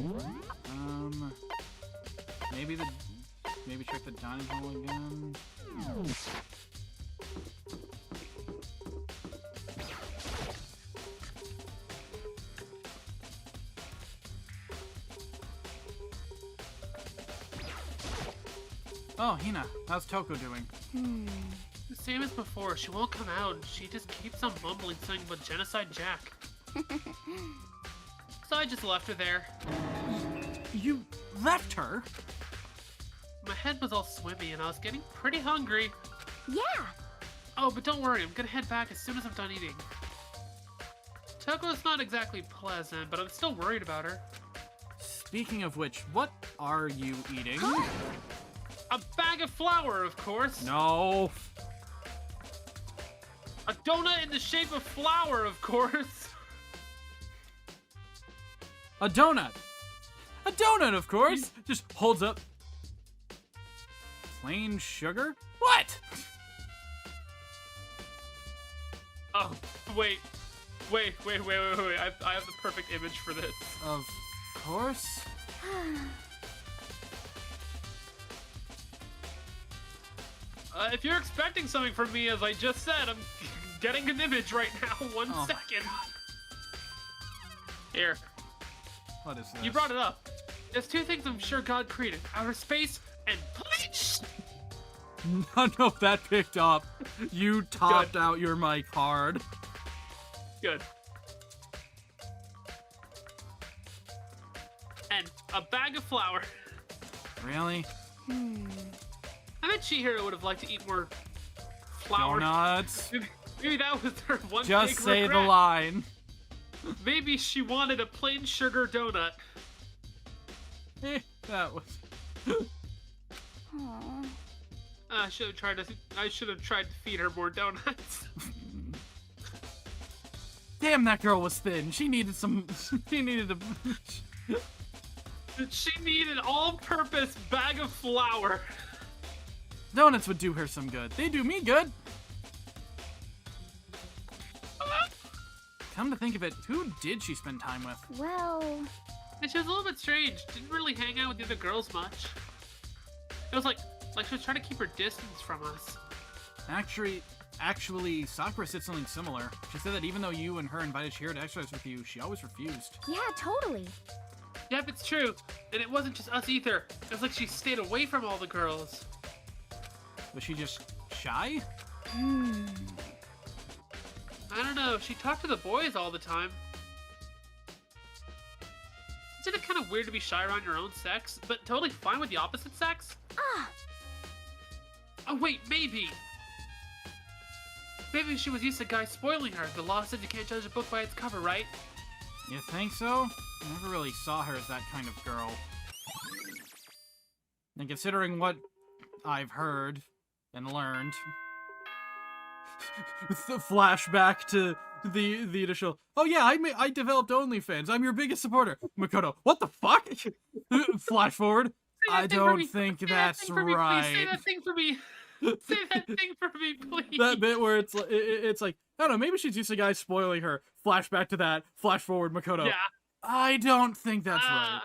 Maybe check the dining hall again. Oh, Hina, how's Toko doing? The same as before. She won't come out. She just keeps on mumbling something about Genocide Jack. So I just left her there. You left her? My head was all swimmy and I was getting pretty hungry. Yeah! Oh, but don't worry. I'm gonna head back as soon as I'm done eating. Toko's not exactly pleasant, but I'm still worried about her. Speaking of which, what are you eating? A bag of flour, of course. No. A donut in the shape of flour, of course. A donut. A donut, of course. Just holds up. Plain sugar? What? Oh, wait. I have the perfect image for this. Of course. If you're expecting something from me, as I just said, I'm getting an image right now. One Oh my second. Here. What is this? You brought it up. There's two things I'm sure God created. Outer space and bleach! None of that picked up. You topped out your mic hard. Good. And a bag of flour. Really? I bet Chihiro would have liked to eat more flour. Donuts. Maybe that was her one Just big say regret. the line. Maybe she wanted a plain sugar donut. That was... I should have tried to feed her more donuts. Damn, that girl was thin. She needed some... She needed a... She needed an all-purpose bag of flour. Donuts would do her some good. They do me good. Come to think of it, who did she spend time with? Well... And she was a little bit strange. Didn't really hang out with the other girls much. It was like she was trying to keep her distance from us. Actually, Sakura said something similar. She said that even though you and her invited Chihiro to exercise with you, she always refused. Yeah, totally. Yep, it's true. And it wasn't just us either. It was like she stayed away from all the girls. Was she just shy? I don't know. She talked to the boys all the time. Isn't it kind of weird to be shy around your own sex, but totally fine with the opposite sex? Oh, wait, maybe. Maybe she was used to guys spoiling her. The law says you can't judge a book by its cover, right? You think so? I never really saw her as that kind of girl. And considering what I've heard and learned... the flashback to the initial... Oh yeah, I developed OnlyFans. I'm your biggest supporter. Makoto, what the fuck? Flash forward. I don't think that's right. Say that thing for me. Say that thing for me, please. That bit where it's like, I don't know, maybe she's used to guys spoiling her. Flashback to that. Flash forward, Makoto. Yeah. I don't think that's right.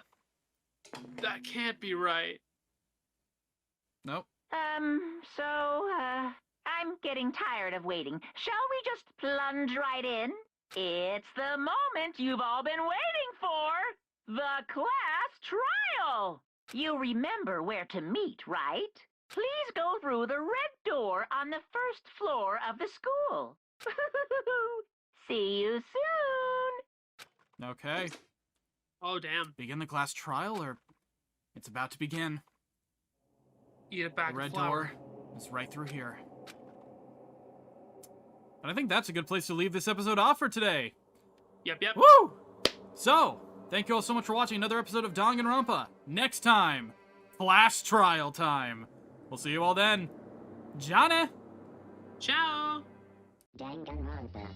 That can't be right. Nope. So, I'm getting tired of waiting. Shall we just plunge right in? It's the moment you've all been waiting for. The class trial. You remember where to meet, right? Please go through the red door on the first floor of the school. See you soon. Okay. Oh, damn. Begin the class trial, or it's about to begin. Eat it back. The red door is right through here. And I think that's a good place to leave this episode off for today. Yep. Woo! So, thank you all so much for watching another episode of Danganronpa. Next time, class trial time. We'll see you all then. Johnny! Ciao! Danganronpa.